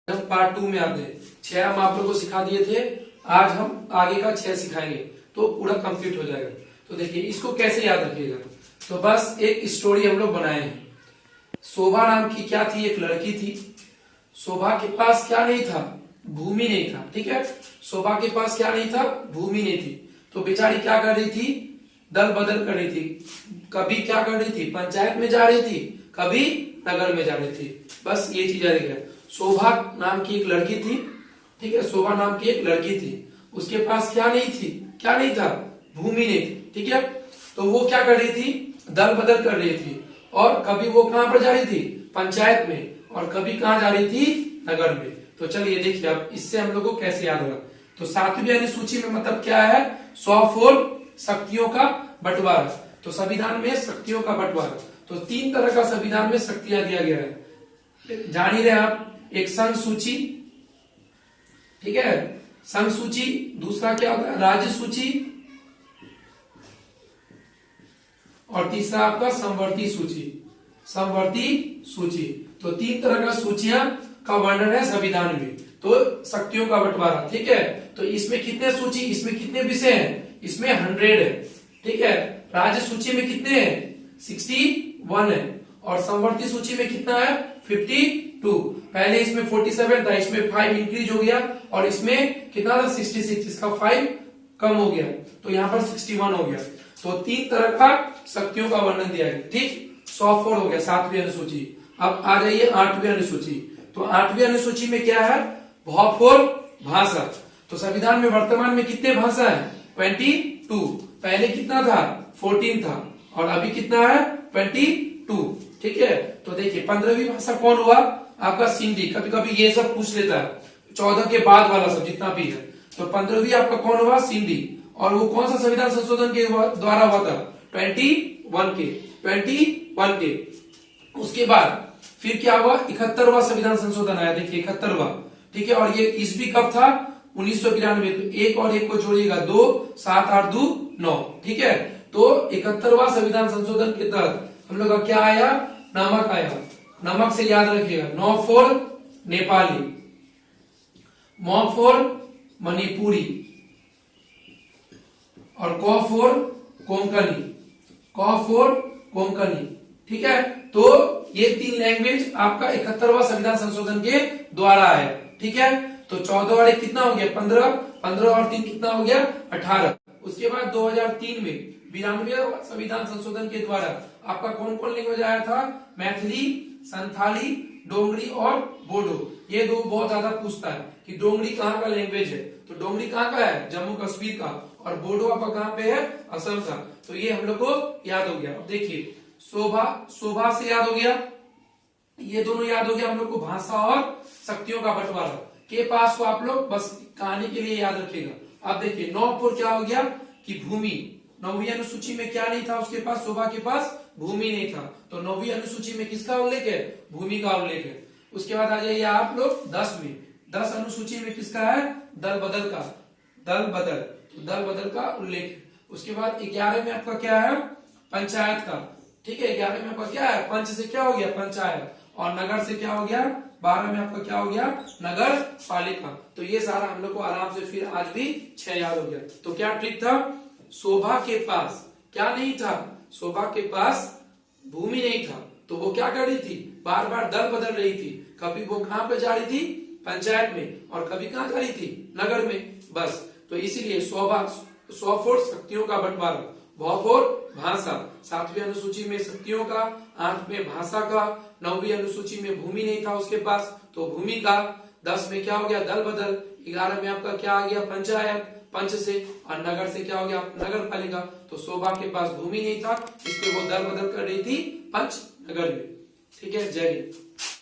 हम पार्ट 2 में आते हैं। 6 हम आप लोगों को सिखा दिए थे, आज हम आगे का 6 सिखाएंगे तो पूरा कंप्लीट हो जाएगा। तो देखिए इसको कैसे याद रखिएगा। तो बस एक स्टोरी हम लोग बनाए हैं। शोभा नाम की क्या थी, एक लड़की थी। शोभा के पास क्या नहीं था, भूमि नहीं था। ठीक है, शोभा के पास क्या नहीं था, भूमि नहीं थी। तो बेचारी क्या कर रही थी, दल बदल कर रही थी। कभी क्या कर रही थी, पंचायत में जा रही थी, कभी नगर में जा रही थी। बस ये चीज याद रखिए। शोभा नाम की एक लड़की थी। ठीक है, शोभा नाम की एक लड़की थी। उसके पास क्या नहीं थी, क्या नहीं था, भूमि नहीं थी। ठीक है, तो वो क्या कर रही थी, दल बदल कर रही थी। और कभी वो कहां पर जा रही थी, पंचायत में, और कभी कहां जा रही थी, नगर में। तो चलिए देखिए अब इससे हम लोग को कैसे याद होगा। तो 7वीं अनुसूची में मतलब क्या है, 100 शक्तियों का बंटवारा। तो संविधान में शक्तियों का बंटवारा, तो 3 तरह का संविधान में शक्तियां दिया गया है। जान ही रहे आप, एक संघ सूची, ठीक है, संघ सूची। दूसरा क्या होता है, राज्य सूची। और तीसरा आपका समवर्ती सूची, समवर्ती सूची। तो 3 तरह का सूचियां का वर्णन है संविधान में। तो शक्तियों का बंटवारा, ठीक है। तो इसमें कितने सूची, इसमें कितने विषय हैं, इसमें 100 है। ठीक है, राज्य सूची में कितने हैं, 61 है। और समवर्ती सूची में कितना है, 52। पहले इसमें 47 था, इसमें 5 इंक्रीज हो गया। और इसमें कितना था, 66, इसका 5 कम हो गया, तो यहाँ पर 61 हो गया। तो 3 तरह का शक्तियों का वर्णन दिया गया। ठीक, 104 हो गया 7वीं अनुसूची। अब आ जाइए 8वीं अनुसूची। तो 8वीं अनुसूची में क्या है, भौफोर भाषा। तो संविधान में वर्तमान में कितने भाषा है, 22। पहले कितना था, 14 था, और अभी कितना है, 22। ठीक है, तो देखिए 15वीं भाषा कौन हुआ आपका, सिंधी। कभी कभी ये सब पूछ लेता है, 14 के बाद वाला सब जितना भी है। तो 15वीं आपका कौन हुआ, सिंधी। और वो कौन सा संविधान संशोधन के द्वारा हुआ था, 21 के। उसके बाद फिर क्या हुआ, 71वां संविधान संशोधन आया। देखिए 71वां, ठीक है। और ये ईस्वी कब था, 1992। तो 1 और 1 को जोड़िएगा, 2, 7, 8, 2, 9। ठीक है, तो 71वां संविधान संशोधन के तहत हम लोग का क्या आया, नमक आया। नमक से याद रखिएगा, 9 फॉर नेपाली, म फॉर मणिपुरी, और क फॉर कोंकणी, क फॉर कोंकणी। ठीक है, तो ये 3 लैंग्वेज आपका 71वां संविधान संशोधन के द्वारा है। ठीक है, तो 14 और 1 कितना हो गया, 15, 15 और 3 कितना हो गया, 18। उसके बाद 2003 में 92वें संविधान संशोधन के द्वारा आपका कौन कौन लैंग्वेज आया था, मैथिली, संथाली, डोंगरी और बोडो। ये 2 बहुत ज्यादा पूछता है कि डोंगरी कहाँ का लैंग्वेज है। तो डोंगरी कहाँ का है, जम्मू कश्मीर का। और बोडो आपका कहाँ पे है, असम का। तो ये हम लोग को याद हो गया। अब देखिए शोभा, शोभा से याद हो गया, ये दोनों याद हो गया हम लोग को, भाषा और शक्तियों का बंटवारा के पास को आप लोग बस कहानी के लिए याद रखिएगा। अब देखिए 9 पर क्या हो गया कि भूमि। 9वीं अनुसूची में क्या नहीं था उसके पास, शोभा के पास भूमि नहीं था। तो 9वीं अनुसूची में किसका उल्लेख है, भूमि का उल्लेख है। उसके बाद आ जाइए आप लोग 10 में। 10 अनुसूची में किसका है, दल बदल का, दल बदल, तो दल बदल का उल्लेख है। उसके बाद 11 में आपका क्या है, पंचायत का। ठीक है, 11 में आपका क्या है, पंच से क्या हो गया, पंचायत। और नगर से क्या हो गया, 12 में आपका क्या हो गया, नगर पालिका। तो ये सारा हम लोग को आराम से फिर आज भी 6 याद हो गया। तो क्या ट्रिक था, शोभा के पास क्या नहीं था, शोभा के पास भूमि नहीं था। तो वो क्या कर रही थी, बार बार दल बदल रही थी। कभी वो कहां पे जा रही थी, पंचायत में, और कभी कहां जा रही थी, नगर में। बस तो इसीलिए शोभा, 104 शक्तियों का बंटवारा, भौफोर भाषा। 7वीं अनुसूची में शक्तियों का, 8 में भाषा का, 9वीं अनुसूची में भूमि नहीं था उसके पास, तो भूमि का। 10 में क्या हो गया, दल बदल। 11 में आपका क्या आ गया, पंचायत, पंच से। और नगर से क्या हो गया, नगर पालिका। तो शोभा के पास भूमि नहीं था, इसलिए वो दल बदल कर रही थी पंच नगर में। ठीक है, जय हिंद।